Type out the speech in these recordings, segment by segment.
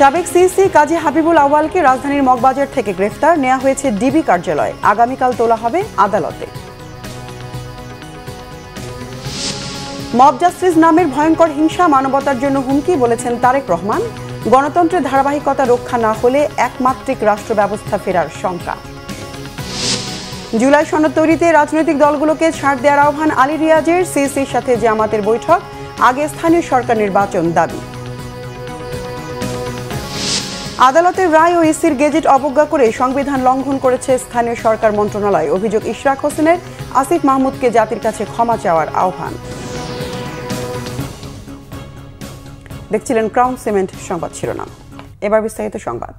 সাবেক সিইসি কাজী হাবিবুল আউয়ালকে রাজধানীর মগবাজার থেকে গ্রেফতার নেওয়া হয়েছে ডিবি কার্যালয়ে। আগামীকাল তোলা হবে আদালতে। মব জাস্টিস নামের ভয়ঙ্কর হিংসা মানবতার জন্য হুমকি বলেছেন তারেক রহমান। গণতন্ত্রের ধারাবাহিকতা রক্ষা না হলে একমাত্রিক রাষ্ট্র ব্যবস্থা ফেরার শঙ্কা। জুলাই সনদ তৈরিতে রাজনৈতিক দলগুলোকে ছাড় দেওয়ার আহ্বান আলী রিয়াজের। সিইসির সাথে জামাতের বৈঠক, আগে স্থানীয় সরকার নির্বাচন দাবি। আদালতের রায় ও ইসির গেজেট অবজ্ঞা করে সংবিধান লঙ্ঘন করেছে স্থানীয় সরকার মন্ত্রণালয়। অভিযোগ ইশরাক হোসেনের। আসিফ মাহমুদকে জাতির কাছে ক্ষমা চাওয়ার আহ্বান। দেখছিলেন ক্রাউন সিমেন্ট সংবাদ শিরোনাম। এবার বিস্তারিত সংবাদ।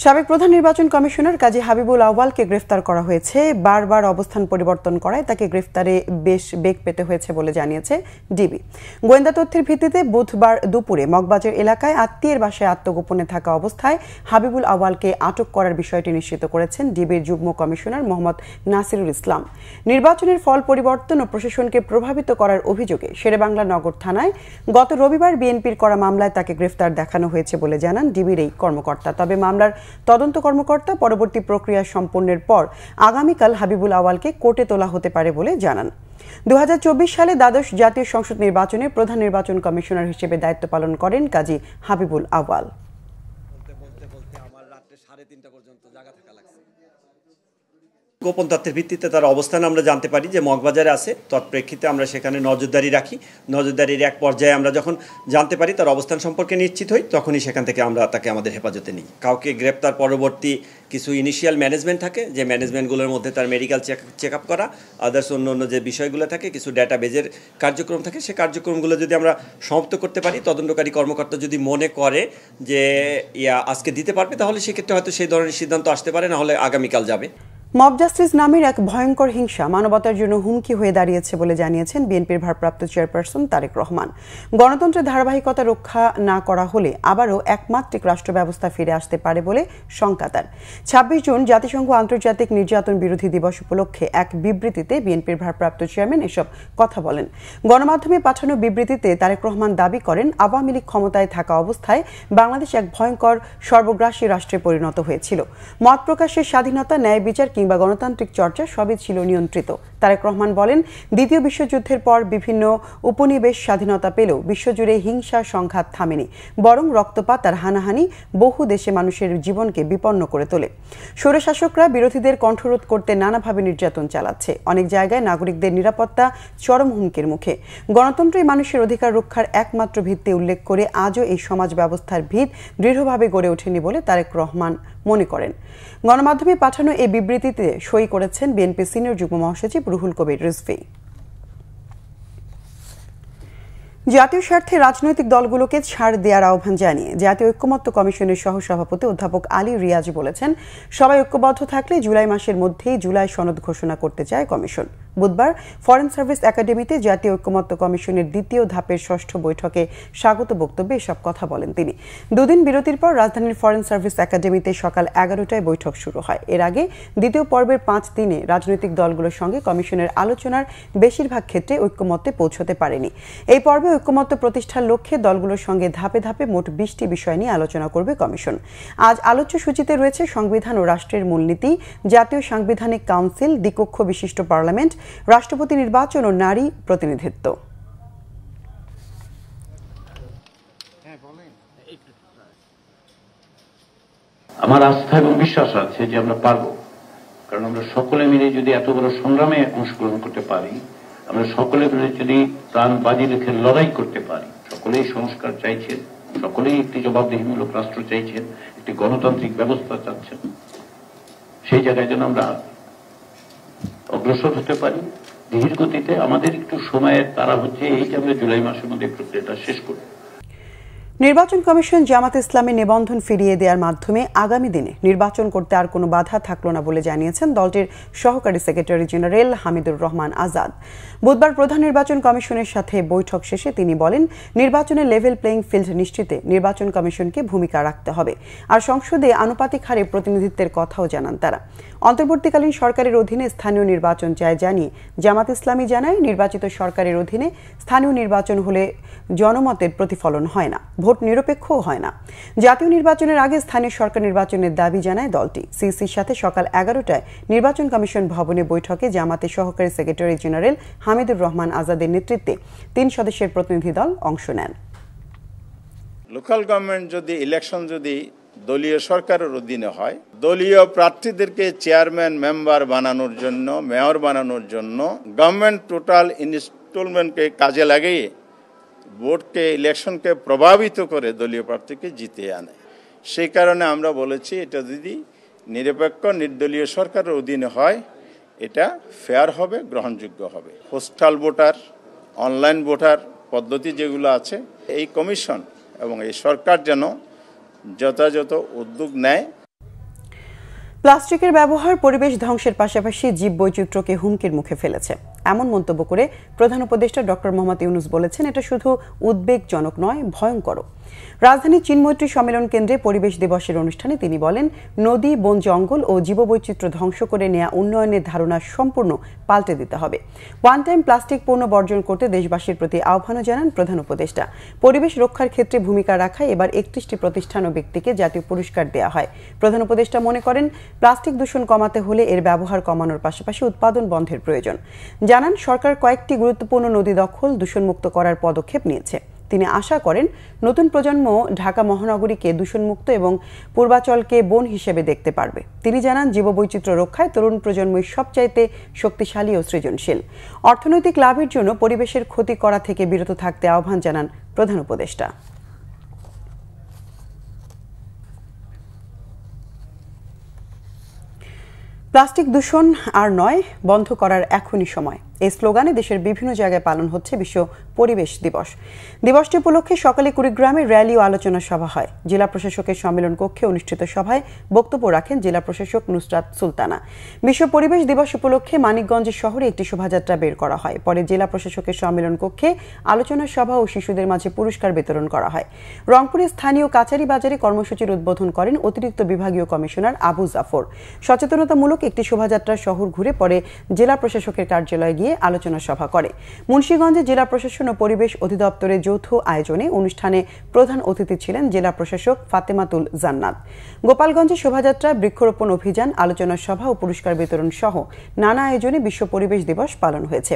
সাবেক প্রধান নির্বাচন কমিশনার কাজী হাবিবুল আউয়ালকে গ্রেফতার করা হয়েছে। বারবার অবস্থান পরিবর্তন করায় তাকে গ্রেফতারে বেশ বেগ পেতে হয়েছে বলে জানিয়েছে ডিবি। গোয়েন্দা তথ্যের ভিত্তিতে বুধবার দুপুরে মগবাজার এলাকায় আত্মীয়ের বাসায় আত্মগোপনে থাকা অবস্থায় হাবিবুল আউয়ালকে আটক করার বিষয়টি নিশ্চিত করেছেন ডিবির যুগ্ম কমিশনার মোহাম্মদ নাসিরুল ইসলাম। নির্বাচনের ফল পরিবর্তন ও প্রশাসনকে প্রভাবিত করার অভিযোগে শেরেবাংলা নগর থানায় গত রবিবার বিএনপির করা মামলায় তাকে গ্রেফতার দেখানো হয়েছে বলে জানান ডিবির এই কর্মকর্তা। তবে মামলার তদন্ত কর্মকর্তা পরবর্তী প্রক্রিয়া সম্পন্নের পর আগামীকাল হাবিবুল আউয়ালকে কোর্টে তোলা হতে পারে বলে জানান। 2024 সালে দ্বাদশ জাতীয় সংসদ নির্বাচনে প্রধান নির্বাচন কমিশনার হিসেবে দায়িত্ব পালন করেন কাজী হাবিবুল আউয়াল। গোপন তথ্যের ভিত্তিতে তার অবস্থান আমরা জানতে পারি যে মগবাজারে আছে। তৎপ্রেক্ষিতে আমরা সেখানে নজরদারি রাখি। নজরদারির এক পর্যায়ে আমরা যখন জানতে পারি তার অবস্থান সম্পর্কে নিশ্চিত হই, তখনই সেখান থেকে আমরা তাকে আমাদের হেফাজতে নিই। কাউকে গ্রেপ্তার পরবর্তী কিছু ইনিশিয়াল ম্যানেজমেন্ট থাকে, যে ম্যানেজমেন্টগুলোর মধ্যে তার মেডিকেল চেক আপ করা, আদার্স অন্য যে বিষয়গুলো থাকে, কিছু ডেটাবেজের কার্যক্রম থাকে, সেই কার্যক্রমগুলো যদি আমরা সমাপ্ত করতে পারি, তদন্তকারী কর্মকর্তা যদি মনে করে যে আজকে দিতে পারবে, তাহলে সেক্ষেত্রে হয়তো সেই ধরনের সিদ্ধান্ত আসতে পারে, না হলে আগামীকাল যাবে। মব জাস্টিস নামের এক ভয়ঙ্কর হিংসা মানবতার জন্য হুমকি হয়ে দাঁড়িয়েছে বলে জানিয়েছেন বিএনপির ভারপ্রাপ্ত চেয়ারপারসন তারেক রহমান। গণতন্ত্রের ধারাবাহিকতা রক্ষা না করা হলে আবারও একমাত্রিক রাষ্ট্র ব্যবস্থা ফিরে আসতে পারে বলে শঙ্কা তার। 26 জুন জাতিসংঘ আন্তর্জাতিক নির্যাতন বিরোধী দিবস উপলক্ষে এক বিবৃতিতে বিএনপির ভারপ্রাপ্ত চেয়ারম্যান এসব কথা বলেন। গণমাধ্যমে পাঠানো বিবৃতিতে তারেক রহমান দাবি করেন, আওয়ামী লীগ ক্ষমতায় থাকা অবস্থায় বাংলাদেশ এক ভয়ঙ্কর সর্বগ্রাসী রাষ্ট্রে পরিণত হয়েছিল। মত প্রকাশের স্বাধীনতা, ন্যায় বিচার কিংবা গণতান্ত্রিক চর্চা সবই ছিল নিয়ন্ত্রিত। তারেক রহমান বলেন, দ্বিতীয় বিশ্বযুদ্ধের পর বিভিন্ন উপনিবেশ স্বাধীনতা পেলেও বিশ্বজুড়ে হিংসা সংঘাত থামেনি, বরং রক্তপাত আর হানাহানি বহু দেশে মানুষের জীবনকে বিপন্ন করে তোলে। স্বৈরশাসকরা বিরোধীদের কণ্ঠরোধ করতে নানাভাবে নির্যাতন চালাচ্ছে। অনেক জায়গায় নাগরিকদের নিরাপত্তা চরম হুমকির মুখে। গণতন্ত্রই মানুষের অধিকার রক্ষার একমাত্র ভিত্তি উল্লেখ করে আজও এই সমাজ ব্যবস্থার ভিত দৃঢ়ভাবে গড়ে ওঠেনি বলে তারেক রহমান মনে করেন। গণমাধ্যমে পাঠানো এই বিবৃতিতে সই করেছেন বিএনপি সিনিয়র যুগ্ম মহাসচিব রুহুল কবির রিজভী। জাতীয় স্বার্থে রাজনৈতিক দলগুলোকে ছাড় দেওয়ার আহ্বান জানিয়ে জাতীয় ঐক্যমত্য কমিশনের সহসভাপতি অধ্যাপক আলী রিয়াজ বলেছেন, সবাই ঐক্যবদ্ধ থাকলে জুলাই মাসের মধ্যেই জুলাই সনদ ঘোষণা করতে চায় কমিশন। বুধবার ফরেন সার্ভিস একাডেমিতে জাতীয় ঐক্যমত্য কমিশনের দ্বিতীয় ধাপের ষষ্ঠ বৈঠকে স্বাগত বক্তব্যে এসব কথা বলেন তিনি। দুদিন বিরতির পর রাজধানীর ফরেন সার্ভিস একাডেমিতে সকাল 11টায় বৈঠক শুরু হয়। এর আগে দ্বিতীয় পর্বের 5 দিনে রাজনৈতিক দলগুলোর সঙ্গে কমিশনের আলোচনার বেশিরভাগ ক্ষেত্রে ঐক্যমত্যে পৌঁছতে পারেনি। এই পর্বে ঐক্যমত্য প্রতিষ্ঠার লক্ষ্যে দলগুলোর সঙ্গে ধাপে ধাপে মোট 20টি বিষয় নিয়ে আলোচনা করবে কমিশন। আজ আলোচ্য সূচিতে রয়েছে সংবিধান ও রাষ্ট্রের মূলনীতি, জাতীয় সাংবিধানিক কাউন্সিল, দ্বিকক্ষ বিশিষ্ট পার্লামেন্ট, রাষ্ট্রপতি নির্বাচন ও নারী প্রতিনিধিত্ব। আমার আস্থা এবং বিশ্বাস আছে যে আমরা পারব, কারণ আমরা সকলে মিলে যদি এত বড় সংগ্রামে অংশগ্রহণ করতে পারি, আমরা সকলে মিলে যদি প্রাণ বাজি রেখে লড়াই করতে পারি, সকলেই সংস্কার চাইছেন, সকলেই একটি জবাবদিহিমূলক রাষ্ট্র চাইছেন, একটি গণতান্ত্রিক ব্যবস্থা চাচ্ছেন, সেই জায়গায় যেন আমরা অগ্রসর হতে পারি ধীর গতিতে। আমাদের একটু সময়ের তারা হচ্ছে এই যে আমরা জুলাই মাসের মধ্যে প্রক্রিয়াটা শেষ করব। নির্বাচন কমিশন জামাত ইসলামী নিবন্ধন ফিরিয়ে দেওয়ার মাধ্যমে আগামী দিনে নির্বাচন করতে আর কোনো বাধা থাকলো না বলে জানিয়েছেন দলটির সহকারী সেক্রেটারি জেনারেল হামিদুর রহমান আজাদ। বুধবার প্রধান নির্বাচন কমিশনের সাথে বৈঠক শেষে তিনি বলেন, নির্বাচনের লেভেল প্লেইং ফিল্ড নিশ্চিতে নির্বাচন কমিশনকে ভূমিকা রাখতে হবে। আর সংসদে আনুপাতিক হারে প্রতিনিধিত্বের কথাও জানান তারা। অন্তর্বর্তীকালীন সরকারের অধীনে স্থানীয় নির্বাচন চায় জানিয়ে জামাত ইসলামী জানায়, নির্বাচিত সরকারের অধীনে স্থানীয় নির্বাচন হলে জনমতের প্রতিফলন হয় না। ভোট নিরপেক্ষও হয় না। জাতীয় নির্বাচনের আগে স্থানীয় সরকার নির্বাচনের দাবি জানায় দলটি। সিইসির সাথে সকাল 11টায় নির্বাচন কমিশন ভবনে বৈঠকে জামাতের সহকারী সেক্রেটারি জেনারেল হামিদুর রহমান আজাদের নেতৃত্বে 3 সদস্যের প্রতিনিধি দল অংশ নেন। লোকাল গভর্নমেন্ট যদি ইলেকশন যদি দলীয় সরকারের অধীনে হয়, দলীয় প্রার্থীদেরকে চেয়ারম্যান মেম্বার বানানোর জন্য, মেয়র বানানোর জন্য গভর্নমেন্ট টোটাল ইনস্টলমেন্টকে কাজে লাগিয়ে ভোটকে ইলেকশনকে প্রভাবিত করে দলীয় প্রার্থীকে জিতিয়ে আনে। সেই কারণে আমরা বলেছি এটা যদি নিরপেক্ষ নির্দলীয় সরকারের অধীনে হয় এটা ফেয়ার হবে, গ্রহণযোগ্য হবে। পোস্টাল ভোটার, অনলাইন ভোটার পদ্ধতি যেগুলো আছে, এই কমিশন এবং এই সরকার যেন যথাযথ উদ্যোগ নেয়। প্লাস্টিকের ব্যবহার পরিবেশ ধ্বংসের পাশাপাশি জীববৈচিত্র্যকে হুমকির মুখে ফেলেছে এমন মন্তব্য করে প্রধান উপদেষ্টা ডক্টর মোহাম্মদ ইউনূস বলেছেন, এটা শুধু উদ্বেগজনক নয়, ভয়ঙ্কর। রাজধানীর চিনমৈত্রী সম্মেলন কেন্দ্রে পরিবেশ দিবসের অনুষ্ঠানে তিনি বলেন, নদী, বন, জঙ্গল ও জীববৈচিত্র্য ধ্বংস করে নেয়া উন্নয়নের ধারণা সম্পূর্ণ পাল্টে দিতে হবে। ওয়ান টাইম প্লাস্টিক পণ্য বর্জন করতে দেশবাসীর প্রতি আহ্বানও জানান প্রধান উপদেষ্টা। পরিবেশ রক্ষার ক্ষেত্রে ভূমিকা রাখায় এবার 31টি প্রতিষ্ঠান ও ব্যক্তিকে জাতীয় পুরস্কার দেওয়া হয়। প্রধান উপদেষ্টা মনে করেন, প্লাস্টিক দূষণ কমাতে হলে এর ব্যবহার কমানোর পাশাপাশি উৎপাদন বন্ধের প্রয়োজন। জানান, সরকার কয়েকটি গুরুত্বপূর্ণ নদী দখল, দূষণমুক্ত করার পদক্ষেপ নিয়েছে। তিনি আশা করেন, নতুন প্রজন্ম ঢাকা মহানগরীকে দূষণমুক্ত এবং পূর্বাচলকে বন হিসেবে দেখতে পারবে। তিনি জানান, জীববৈচিত্র্য রক্ষায় তরুণ প্রজন্মই সবচাইতে শক্তিশালী ও সৃজনশীল। অর্থনৈতিক লাভের জন্য পরিবেশের ক্ষতি করা থেকে বিরত থাকতে আহ্বান জানান প্রধান উপদেষ্টা। প্লাস্টিক দূষণ আর নয়, বন্ধ করার এখনই সময়। এই স্লোগানে দেশের বিভিন্ন জায়গায় পালন হচ্ছে বিশ্ব পরিবেশ দিবস। দিবসটি উপলক্ষে সকালে কুড়িগ্রামে র্যালি ও আলোচনা সভা হয়। জেলা প্রশাসকের সম্মেলন কক্ষে অনুষ্ঠিত সভায় বক্তব্য রাখেন জেলা প্রশাসক নুসরাত সুলতানা। বিশ্ব পরিবেশ দিবস উপলক্ষে মানিকগঞ্জ শহরে একটি শোভাযাত্রা বের করা হয়। পরে জেলা প্রশাসকের সম্মেলন কক্ষে আলোচনা সভা ও শিশুদের মাঝে পুরস্কার বিতরণ করা হয়। রংপুরে স্থানীয় কাচারি বাজারে কর্মসূচির উদ্বোধন করেন অতিরিক্ত বিভাগীয় কমিশনার আবু জাফর। সচেতনতামূলক একটি শোভাযাত্রা শহর ঘুরে পরে জেলা প্রশাসকের কার্যালয়ে গিয়ে আলোচনা সভা করে। মুন্সিগঞ্জে জেলা প্রশাসন ও পরিবেশ অধিদপ্তরের যৌথ আয়োজনে অনুষ্ঠানে প্রধান অতিথি ছিলেন জেলা প্রশাসক ফাতেমাতুল জান্নাত। গোপালগঞ্জে শোভাযাত্রা, বৃক্ষরোপণ অভিযান, আলোচনা সভা ও পুরস্কার বিতরণ সহ নানা আয়োজনে বিশ্ব পরিবেশ দিবস পালন হয়েছে।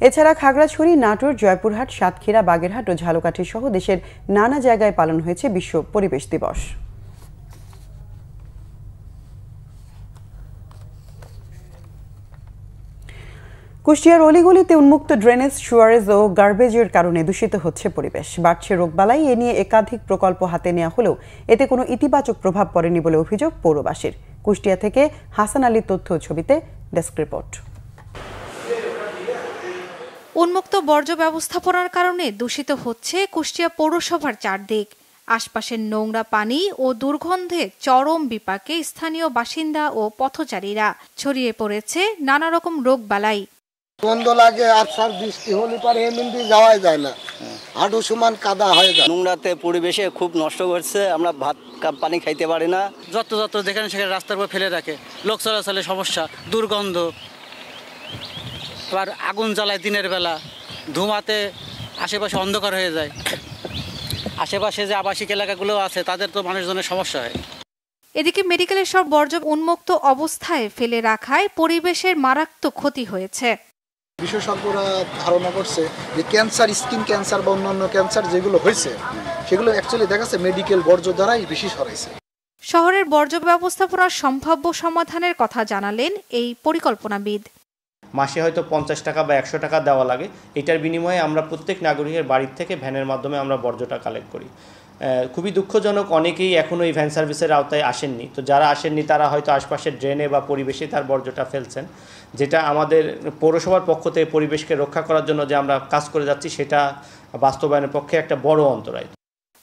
এছাড়া খাগড়াছড়ি, নাটোর, জয়পুরহাট, সাতক্ষীরা, বাগেরহাট ও ঝালকাঠি সহ দেশের নানা জায়গায় পালন হয়েছে বিশ্ব পরিবেশ দিবস। কুষ্টিয়ার অলিগলিতে উন্মুক্ত ড্রেনেজ, সুয়ারেজ ও গার্বেজের কারণে দূষিত হচ্ছে পরিবেশ, বাড়ছে রোগবালাই। এ নিয়ে একাধিক প্রকল্প হাতে নেওয়া হলেও এতে কোনো ইতিবাচক প্রভাব পড়েনি বলে অভিযোগ পৌরবাসীর। কুষ্টিয়া থেকে হাসান আলীর তথ্য ছবিতে ডেস্ক রিপোর্ট। উন্মুক্ত বর্জ্য ব্যবস্থাপনার কারণে দূষিত হচ্ছে কুষ্টিয়া পৌরসভার চারদিক। আশপাশের নোংরা পানি ও দুর্গন্ধে চরম বিপাকে স্থানীয় বাসিন্দা ও পথচারীরা। ছড়িয়ে পড়েছে নানা রকম রোগবালাই। গন্ধ লাগে, আর সার বৃষ্টি হলে পরে এমনি যাওয়াই যায় না, হাঁটু সমান কাদা হয়ে যায়। নোংরাতে পরিবেশে খুব নষ্ট করছে, আমরা ভাত পানি খাইতে পারি না। যত যেখানে সেখানে রাস্তার উপর ফেলে রাখে, লোক চলাচলের সমস্যা, দুর্গন্ধ, আবার আগুন জ্বালায় দিনের বেলা, ধুমাতে আশেপাশে অন্ধকার হয়ে যায়। আশেপাশে যে আবাসিক এলাকাগুলো আছে তাদের তো মানুষজনের সমস্যা হয়। এদিকে মেডিকেলের সব বর্জ্য উন্মুক্ত অবস্থায় ফেলে রাখায় পরিবেশের মারাত্মক ক্ষতি হয়েছে। বিশেষজ্ঞরা ধারণা করছে যে ক্যান্সার, স্কিন ক্যান্সার বা অন্যান্য ক্যান্সার যেগুলো হয়েছে সেগুলো অ্যাকচুয়ালি দেখা যাচ্ছে মেডিকেল বর্জ্য দ্বারাই বেশি সরাইছে। শহরের বর্জ্য ব্যবস্থাপনার সম্ভাব্য সমাধানের কথা জানালেন এই পরিকল্পনাবিদ। মাসে হয়তো 50 টাকা বা 100 টাকা দেওয়া লাগে। এটার বিনিময়ে আমরা প্রত্যেক নাগরিকের বাড়ির থেকে ভ্যানের মাধ্যমে আমরা বর্জ্যটা কালেক্ট করি। খুবই দুঃখজনক, অনেকেই এখনও এই ভ্যান সার্ভিসের আওতায় আসেননি। তো যারা আসেননি তারা হয়তো আশপাশের ড্রেনে বা পরিবেশে তার বর্জ্যটা ফেলছেন, যেটা আমাদের পৌরসভার পক্ষ থেকে পরিবেশকে রক্ষা করার জন্য যে আমরা কাজ করে যাচ্ছি সেটা বাস্তবায়নের পক্ষে একটা বড় অন্তরায়।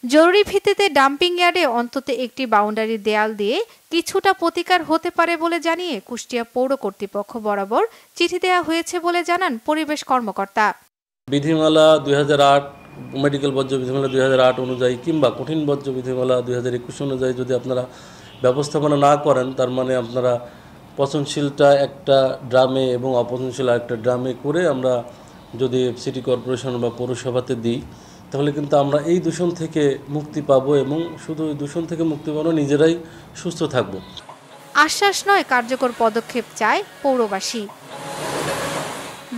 জরুরি ভিত্তিতে ডাম্পিং ইয়ার্ডে অন্তত একটি বাউন্ডারি দেয়াল দিয়ে কিছুটা প্রতিকার হতে পারে বলে জানিয়ে কুষ্টিয়া পৌর কর্তৃপক্ষ বরাবর চিঠি দেওয়া হয়েছে বলে জানান পরিবেশ কর্মকর্তা। বিধিমালা 2008, মেডিকেল বর্জ্য বিধিমালা 2008 অনুযায়ী কিংবা কঠিন বর্জ্য বিধিমালা 2021 অনুযায়ী যদি আপনারা ব্যবস্থাপনা না করেন, তার মানে আপনারা পচনশীলটা একটা ড্রামে এবং অপচনশীল একটা ড্রামে করে আমরা যদি সিটি কর্পোরেশন বা পৌরসভাতে দিই, তাহলে কিন্তু আমরা এই দূষণ থেকে মুক্তি পাবো এবং শুধু এই দূষণ থেকে মুক্তি পাবো নিজেরাই সুস্থ থাকব। আশ্বাস নয়, কার্যকর পদক্ষেপ চায় পৌরবাসী।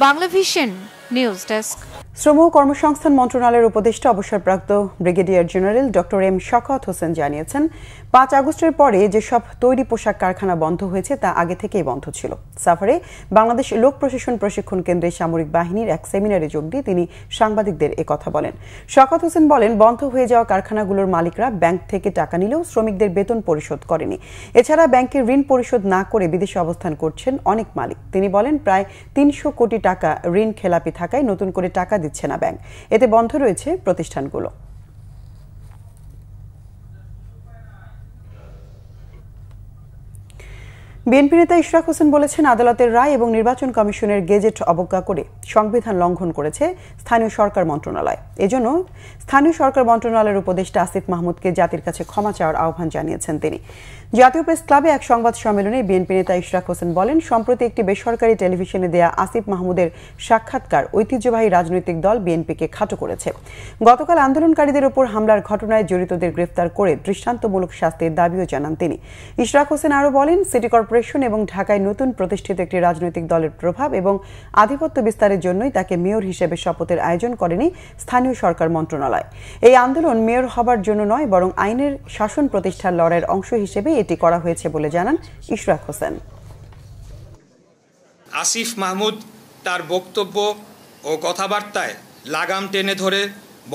Banglavision news desk. শ্রম ও কর্মসংস্থান মন্ত্রণালয়ের উপদেষ্টা অবসরপ্রাপ্ত brigadier general doctor M Shawkat Hossain জানিয়েছেন, 5 আগস্টের পরে যেসব তৈরি পোশাক কারখানা বন্ধ হয়েছে তা আগে থেকেই বন্ধ ছিল। সাফারে বাংলাদেশ লোক প্রশাসন প্রশিক্ষণ কেন্দ্রের সামরিক বাহিনীর এক সেমিনারে যোগ দিয়ে তিনি সাংবাদিকদের একথা বলেন। শওকত হোসেন বলেন, বন্ধ হয়ে যাওয়া কারখানাগুলোর মালিকরা ব্যাংক থেকে টাকা নিলেও শ্রমিকদের বেতন পরিশোধ করেনি। এছাড়া ব্যাংকের ঋণ পরিশোধ না করে বিদেশে অবস্থান করছেন অনেক মালিক। তিনি বলেন, প্রায় 300 কোটি টাকা ঋণ খেলাপি থাকায় নতুন করে টাকা দিচ্ছে না ব্যাংক। এতে বন্ধ রয়েছে প্রতিষ্ঠানগুলো। বিএনপি নেতা ইশরাক হোসেন বলেছেন, আদালতের রায় এবং নির্বাচন কমিশনের গেজেট অবজ্ঞা করে সংবিধান লঙ্ঘন করেছে স্থানীয় সরকার মন্ত্রণালয়। এজন্য স্থানীয় সরকার মন্ত্রণালয়ের উপদেষ্টা আসিফ মাহমুদকে জাতির কাছে ক্ষমা চাওয়ার আহ্বান জানিয়েছেন তিনি। জাতীয় প্রেস ক্লাবে এক সংবাদ সম্মেলনে বিএনপি নেতা ইশরাক হোসেন বলেন, সম্প্রতি একটি বেসরকারি টেলিভিশনে দেয়া আসিফ মাহমুদের সাক্ষাৎকার ঐতিহ্যবাহী রাজনৈতিক দল বিএনপিকে খাটো করেছে। গতকাল আন্দোলনকারীদের উপর হামলার ঘটনায় জড়িতদের গ্রেফতার করে দৃষ্টান্তমূলক শাস্তির দাবিও জানান তিনি। ইশরাক হোসেন আরও বলেন, সিটি কর্পোরেশন এবং ঢাকায় নতুন প্রতিষ্ঠিত একটি রাজনৈতিক দলের প্রভাব এবং আধিপত্য বিস্তারের জন্যই তাকে মেয়র হিসেবে শপথের আয়োজন করেনি স্থানীয় সরকার মন্ত্রণালয়। এই আন্দোলন মেয়র হবার জন্য নয়, বরং আইনের শাসন প্রতিষ্ঠার লড়াইয়ের অংশ হিসেবে এটি করা হয়েছে বলে জানান ইশরাক হোসেন। আসিফ মাহমুদ তার বক্তব্য ও কথাবার্তায় লাগাম টেনে ধরে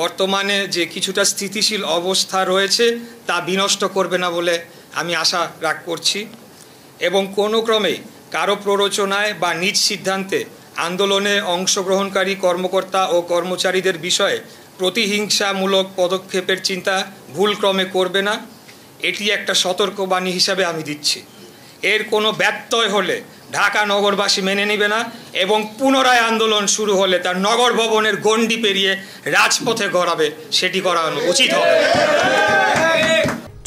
বর্তমানে যে কিছুটা স্থিতিশীল অবস্থা রয়েছে তা বিনষ্ট করবে না বলে আমি আশা করছি এবং কোনো ক্রমে কারো প্ররোচনায় বা নিজ সিদ্ধান্তে আন্দোলনে অংশগ্রহণকারী কর্মকর্তা ও কর্মচারীদের বিষয়ে প্রতিহিংসামূলক পদক্ষেপের চিন্তা ভুলক্রমে করবে না। এটি একটা সতর্কবাণী হিসাবে আমি দিচ্ছি। এর কোনো ব্যত্যয় হলে ঢাকা নগরবাসী মেনে নেবে না এবং পুনরায় আন্দোলন শুরু হলে তার নগর ভবনের গণ্ডি পেরিয়ে রাজপথে গড়াবে, সেটি করা উচিত হবে।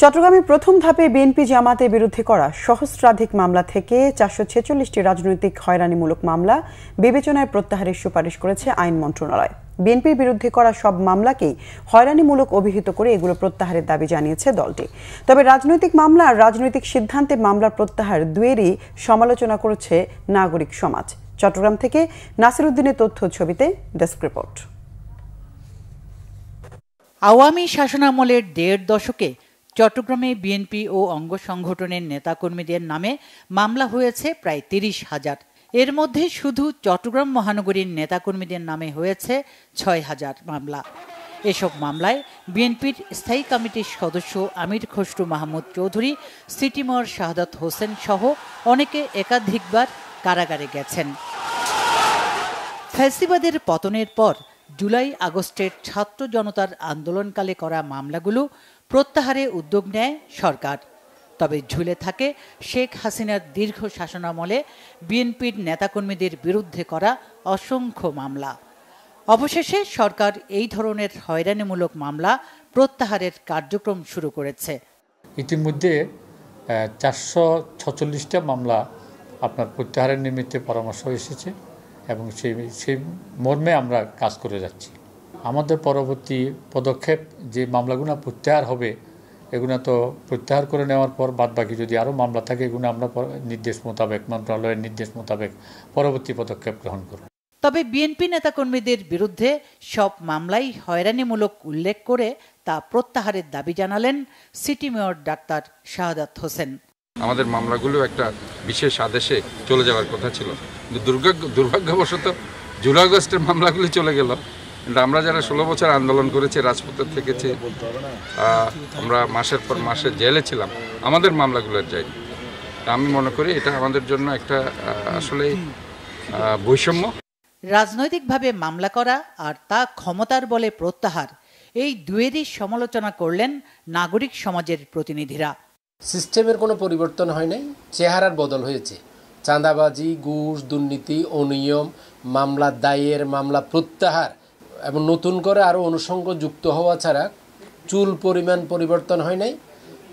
চট্টগ্রামে প্রথম ধাপে বিএনপি জামাতের বিরুদ্ধে করা সহস্রাধিক মামলা থেকে 446টি রাজনৈতিক হয়রানিমূলক মামলা বিবেচনায় প্রত্যাহারের সুপারিশ করেছে আইন মন্ত্রণালয়। বিএনপির বিরুদ্ধে করা সব মামলাকেই হয়রানিমূলক অভিহিত করে এগুলো প্রত্যাহারের দাবি জানিয়েছে দলটি। তবে রাজনৈতিক মামলা আর রাজনৈতিক সিদ্ধান্তে মামলার প্রত্যাহার দুয়েরই সমালোচনা করেছে নাগরিক সমাজ। চট্টগ্রাম থেকে নাসির উদ্দিনের তথ্য, ছবিতে ডেস্ক রিপোর্ট। আওয়ামী শাসনামলের 1.5 দশকে চট্টগ্রামে বিএনপি ও অঙ্গ সংগঠনের নেতাকর্মীদের নামে মামলা হয়েছে প্রায় 30,000। এর মধ্যে শুধু চট্টগ্রাম মহানগরীর নেতাকর্মীদের নামে হয়েছে 6,000 মামলা। এসব মামলায় বিএনপির স্থায়ী কমিটির সদস্য আমির খসরু মাহমুদ চৌধুরী, সিটি মেয়র শাহাদাত হোসেন সহ অনেকে একাধিকবার কারাগারে গেছেন। ফ্যাসিবাদের পতনের পর জুলাই আগস্টের ছাত্র জনতার আন্দোলনকালে করা মামলাগুলো প্রত্যাহারে উদ্যোগ নেয় সরকার। তবে ঝুলে থাকে শেখ হাসিনার দীর্ঘ শাসনামলে বিএনপির নেতাকর্মীদের বিরুদ্ধে করা অসংখ্য মামলা। অবশেষে সরকার এই ধরনের হয়রানিমূলক মামলা প্রত্যাহারের কার্যক্রম শুরু করেছে। ইতিমধ্যে 446টা মামলা আপনার প্রত্যাহারের নিমিত্তে পরামর্শ এসেছে এবং সেই মর্মে আমরা কাজ করে যাচ্ছি। আমাদের পরবর্তী পদক্ষেপ যে মামলাগুলো প্রত্যাহার হবে, এগুলো তো প্রত্যাহার করে নেওয়ার পর বাদবাকি যদি আরও মামলা থাকে, এগুলো আমরা নির্দেশ মোতাবেক, মন্ত্রণালয়ের নির্দেশ মোতাবেক পরবর্তী পদক্ষেপ গ্রহণ করব। তবে বিএনপি নেতাকর্মীদের বিরুদ্ধে সব মামলাই হয়রানিমূলক উল্লেখ করে তা প্রত্যাহারের দাবি জানালেন city mayor doctor Shahadat Hossain. আমাদের মামলাগুলো একটা বিশেষ আদেশে চলে যাওয়ার কথা ছিল, কিন্তু দুর্ভাগ্যবশত জুলাই আগস্টের মামলাগুলি চলে গেল। কিন্তু আমরা যারা 16 বছর আন্দোলন করেছি, রাজপথে থেকেছি, আমরা মাসের পর মাসে জেলে ছিলাম, আমাদের মামলাগুলোর যায়নি। আমি মনে করি এটা আমাদের জন্য একটা আসলে বৈষম্য। রাজনৈতিকভাবে মামলা করা আর তা ক্ষমতার বলে প্রত্যাহার, এই দুয়েরই সমালোচনা করলেন নাগরিক সমাজের প্রতিনিধিরা। সিস্টেমের কোনো পরিবর্তন হয় নাই, চেহারার বদল হয়েছে। চাঁদাবাজি, ঘুষ, দুর্নীতি, অনিয়ম, মামলা দায়ের, মামলা প্রত্যাহার এবং নতুন করে আরও অনুষঙ্গ যুক্ত হওয়া ছাড়া চুল পরিমাণ পরিবর্তন হয় নাই,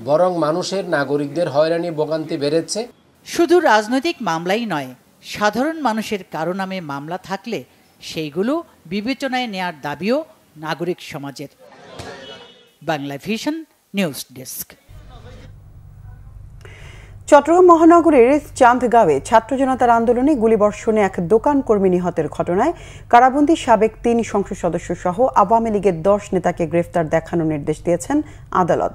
বরং মানুষের, নাগরিকদের হয়রানি ভোগান্তি বেড়েছে। শুধু রাজনৈতিক মামলাই নয়, সাধারণ মানুষের কারো নামে মামলা থাকলে সেইগুলো বিবেচনায় নেয়ার দাবিও নাগরিক সমাজের। Bangla vision news desk. Chittagong মহানগরের চান্দগাঁওয়ে ছাত্র জনতার আন্দোলনে গুলিবর্ষণে এক দোকান কর্মী নিহতের ঘটনায় কারাবন্দী সাবেক ৩ সংসদ সদস্য সহ আওয়ামী লীগের ১০ নেতাকে গ্রেফতার দেখানোর নির্দেশ দিয়েছেন আদালত।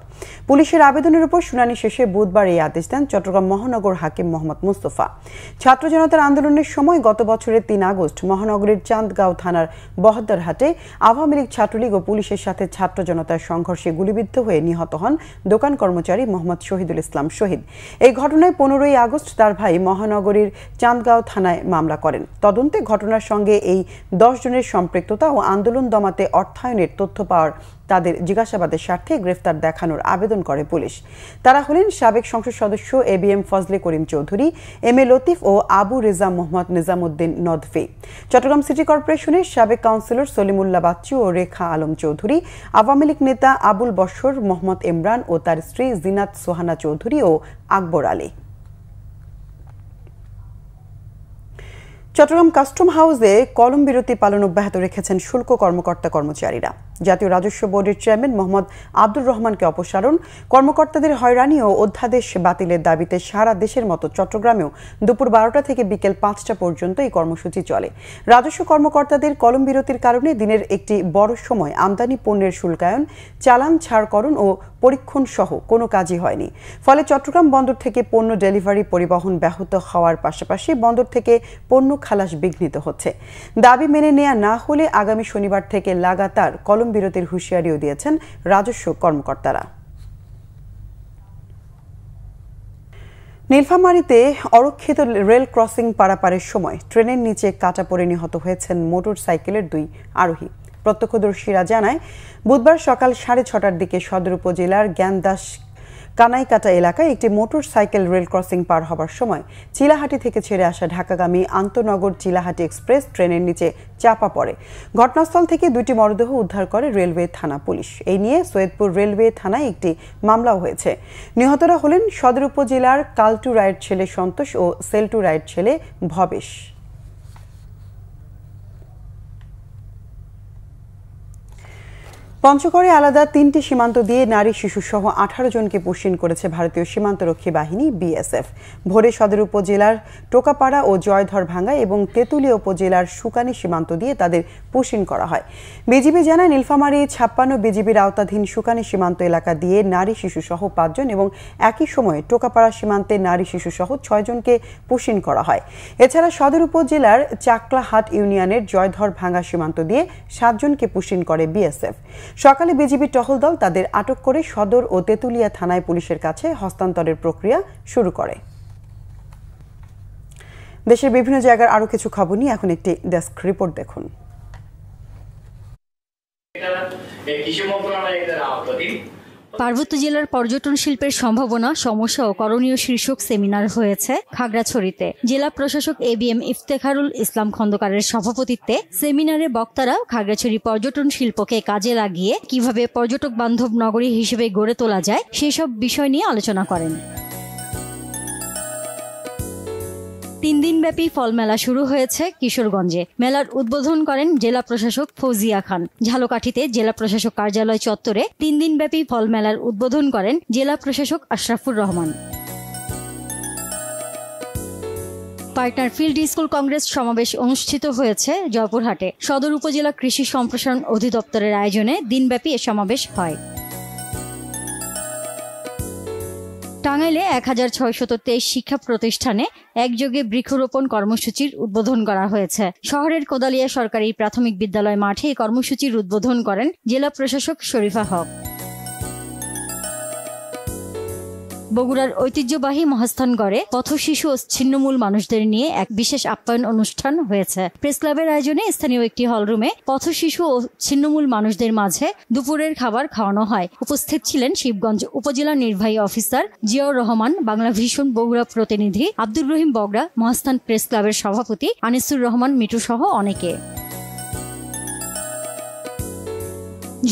পুলিশের আবেদনের উপর শুনানি শেষে বুধবার এই আদেশ দেন চট্টগ্রাম মহানগর হাকিম মোহাম্মদ মুস্তফা। ছাত্র জনতার আন্দোলনের সময় গত বছরের ৩ আগস্ট মহানগরীর চান্দগাঁও থানার বহদ্দারহাটে আওয়ামী লীগ, ছাত্রলীগ ও পুলিশের সাথে ছাত্র জনতার সংঘর্ষে গুলিবিদ্ধ হয়ে নিহত হন দোকান কর্মচারী মোহাম্মদ শহীদুল ইসলাম শহীদ। এই ঘটনায় 15 আগস্ট তার ভাই মহানগরীর চান্দগাঁও থানায় মামলা করেন। তদন্তে ঘটনার সঙ্গে এই 10 জনের সম্পৃক্ততা ও আন্দোলন দমাতে অর্থায়নের তথ্য পাওয়ার তাদের জিজ্ঞাসাবাদের স্বার্থে গ্রেফতার দেখানোর আবেদন করে পুলিশ। তারা হলেন সাবেক সংসদ সদস্য ABM ফজলে করিম চৌধুরী, MA লতিফ ও আবু রেজা মোহাম্মদ নিজামুদ্দিন নদভি। চট্টগ্রাম সিটি কর্পোরেশনের সাবেক কাউন্সিলর সলিমুল্লাহ বাচ্চু ও রেখা আলম চৌধুরী, আওয়ামী লীগ নেতা আবুল বশর, মোহাম্মদ ইমরান ও তার স্ত্রী জিনাত সোহানা চৌধুরী ও আকবর আলী। চট্টগ্রাম কাস্টম হাউসে কলম বিরতি পালন অব্যাহত রেখেছেন শুল্ক কর্মকর্তা কর্মচারীরা। জাতীয় রাজস্ব বোর্ডের চেয়ারম্যান মোহাম্মদ আব্দুর রহমানকে অপসারণ, কর্মকর্তাদের হয়রানি ও অধ্যাদেশ বাতিলের দাবিতে সারা দেশের মতো চট্টগ্রামেও দুপুর 12টা থেকে বিকেল 5টা পর্যন্ত এই কর্মসূচি চলে। রাজস্ব কর্মকর্তাদের কলম বিরতির কারণে দিনের একটি বড় সময় আমদানি পণ্যের শুল্কায়ন, চালান ছাড়করণ ও পরীক্ষণ সহ কোনো কাজই হয়নি। ফলে চট্টগ্রাম বন্দর থেকে পণ্য ডেলিভারি পরিবহন ব্যাহত হওয়ার পাশাপাশি বন্দর থেকে পণ্য খালাস বিঘ্নিত হচ্ছে। দাবি মেনে নেওয়া না হলে আগামী শনিবার থেকে লাগাতার কলম বিরতির হুঁশিয়ারিও দিয়েছেন রাজস্ব কর্মকর্তারা। নীলফামারীতে অরক্ষিত রেল ক্রসিং পারাপারের সময় ট্রেনের নিচে কাটা পড়ে নিহত হয়েছেন মোটর সাইকেলের 2 আরোহী। প্রত্যক্ষদর্শীরা জানায়, বুধবার সকাল 6:30টার দিকে সদর উপজেলার জ্ঞানদাস কানাইকাটা এলাকায় একটি মোটর সাইকেল রেল ক্রসিং পার হবার সময় চিলাহাটি থেকে ছেড়ে আসা ঢাকাগামী আন্তনগর চিলাহাটি এক্সপ্রেস ট্রেনের নিচে চাপা পড়ে। ঘটনাস্থল থেকে 2টি মরদেহ উদ্ধার করে রেলওয়ে থানা পুলিশ। এই নিয়ে সৈয়দপুর রেলওয়ে থানায় একটি মামলাও হয়েছে। নিহতরা হলেন সদর উপজেলার কালটু রায়ের ছেলে সন্তোষ ও সেলটু রায়ের ছেলে ভবেশ। পঞ্চগড়ে আলাদা 3টি সীমান্ত দিয়ে নারী শিশু সহ 18 জনকে পুশিন করেছে ভারতীয় সীমান্তরক্ষী বাহিনী BSF। ভোরে সদর উপজেলার টোকাপাড়া ও জয়ধরভাঙ্গা এবং তেঁতুলিয়া উপজেলার সুকানি সীমান্ত দিয়ে তাদের পুশিন করা হয়। বিজিবি জানায়, নীলফামারী 56 বিজিবির আওতাধীন সুকানি সীমান্ত এলাকা দিয়ে নারী শিশু সহ 5 জন এবং একই সময়ে টোকাপাড়া সীমান্তে নারী শিশু সহ 6 জনকে পুশিন করা হয়। এছাড়া সদর উপজেলার চাকলাহাট ইউনিয়নের জয়ধরভাঙ্গা সীমান্ত দিয়ে 7 জনকে পুশিন করে BSF। সকালে বিজিবি টহল দল তাদের আটক করে সদর ও তেঁতুলিয়া থানায় পুলিশের কাছে হস্তান্তরের প্রক্রিয়া শুরু করে। দেশের বিভিন্ন জায়গার আরো কিছু খবর নিয়ে এখন একটি ডেস্ক রিপোর্ট দেখুন। পার্বত্য জেলার পর্যটন শিল্পের সম্ভাবনা, সমস্যা ও করণীয় শীর্ষক সেমিনার হয়েছে খাগড়াছড়িতে। জেলা প্রশাসক ABM ইফতেখারুল ইসলাম খন্দকারের সভাপতিত্বে সেমিনারে বক্তারা খাগড়াছড়ি পর্যটন শিল্পকে কাজে লাগিয়ে কিভাবে পর্যটক বান্ধব নগরী হিসেবে গড়ে তোলা যায় সেসব বিষয় নিয়ে আলোচনা করেন। 3 দিনব্যাপী ফল মেলা শুরু হয়েছে কিশোরগঞ্জে। মেলার উদ্বোধন করেন জেলা প্রশাসক ফৌজিয়া খান। ঝালকাঠিতে জেলা প্রশাসক কার্যালয় চত্বরে 3 দিনব্যাপী ফল মেলার উদ্বোধন করেন জেলা প্রশাসক Ashrafur Rahman. Partner field school Congress সমাবেশ অনুষ্ঠিত হয়েছে জয়পুরহাটে। সদর উপজেলা কৃষি সম্প্রসারণ অধিদপ্তরের আয়োজনে দিনব্যাপী এ সমাবেশ হয়। টাঙ্গাইলে 1623 শিক্ষা প্রতিষ্ঠানে একযোগে বৃক্ষরোপণ কর্মসূচির উদ্বোধন করা হয়েছে। শহরের কোদালিয়া সরকারি প্রাথমিক বিদ্যালয় মাঠে এই কর্মসূচির উদ্বোধন করেন জেলা প্রশাসক শরীফা হক। বগুড়ার ঐতিহ্যবাহী মহাস্থানগড়ে পথশিশু ও ছিন্নমূল মানুষদের নিয়ে এক বিশেষ আপ্যায়ন অনুষ্ঠান হয়েছে। প্রেস ক্লাবের আয়োজনে স্থানীয় একটি হলরুমে পথশিশু ও ছিন্নমূল মানুষদের মাঝে দুপুরের খাবার খাওয়ানো হয়। উপস্থিত ছিলেন শিবগঞ্জ উপজেলা নির্বাহী অফিসার জিয়াউর রহমান, বাংলা ভিশন বগুড়া প্রতিনিধি আব্দুর রহিম বগরা, মহাস্থান প্রেস ক্লাবের সভাপতি আনিসুর রহমান মিটু সহ অনেকে।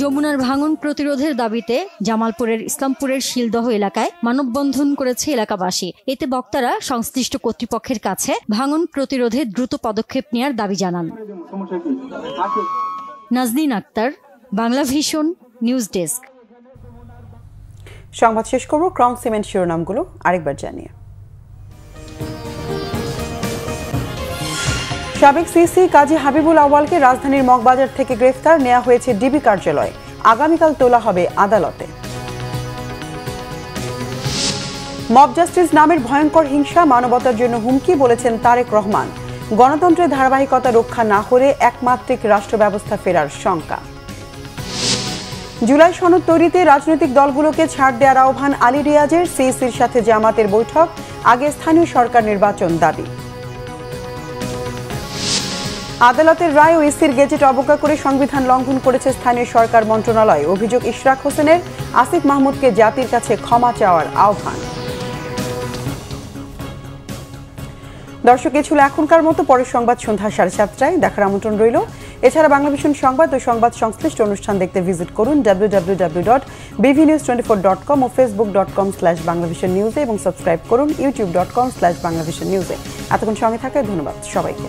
যমুনার ভাঙন প্রতিরোধের দাবিতে জামালপুরের ইসলামপুরের শিলদহ এলাকায় মানববন্ধন করেছে এলাকাবাসী। এতে বক্তারা সংশ্লিষ্ট কর্তৃপক্ষের কাছে ভাঙন প্রতিরোধে দ্রুত পদক্ষেপ নেওয়ার দাবি জানান। Nazneen Akter, Bangla vision news desk. সংবাদ শেষ করব ক্রাউন সিমেন্ট শিরোনামগুলো আরেকবার জানিয়ে। সাবেক সিসি কাজী হাবিবুল আউয়ালকে রাজধানীর মগবাজার থেকে গ্রেফতার, নেওয়া হয়েছে ডিবি কার্যালয়ে, আগামীকাল তোলা হবে আদালতে। মব জাস্টিস নামের ভয়ঙ্কর হিংসা মানবতার জন্য হুমকি বলেছেন তারেক রহমান। গণতন্ত্রের ধারাবাহিকতা রক্ষা না হলে একমাত্রিক রাষ্ট্র ব্যবস্থা ফেরার শঙ্কা। জুলাই সনদ তৈরিতে রাজনৈতিক দলগুলোকে ছাড় দেওয়ার আহ্বান আলী রিয়াজের, সিইসির সাথে জামাতের বৈঠক, আগে স্থানীয় সরকার নির্বাচন দাবি। আদালতের রায় ও ইসির গেজেট অবজ্ঞা করে সংবিধান লঙ্ঘন করেছে স্থানীয় সরকার মন্ত্রণালয়, অভিযোগ ইশরাক হোসেনের, আসিফ মাহমুদকে জাতির কাছে ক্ষমা চাওয়ার আহ্বান। দর্শক, এ ছিল এখনকার মতো। পরের সংবাদ সন্ধ্যা 7:30টায় দেখার আমন্ত্রণ রইল। এছাড়া বাংলা ভিশন সংবাদ ও সংবাদ সংশ্লিষ্ট অনুষ্ঠান দেখতে ভিজিট করুন www.bvnews24.com ও facebook.com/banglavisionnews এবং সাবস্ক্রাইব করুন youtube.com/banglavisionnews। এতক্ষণ সঙ্গে থাকায় ধন্যবাদ সবাইকে।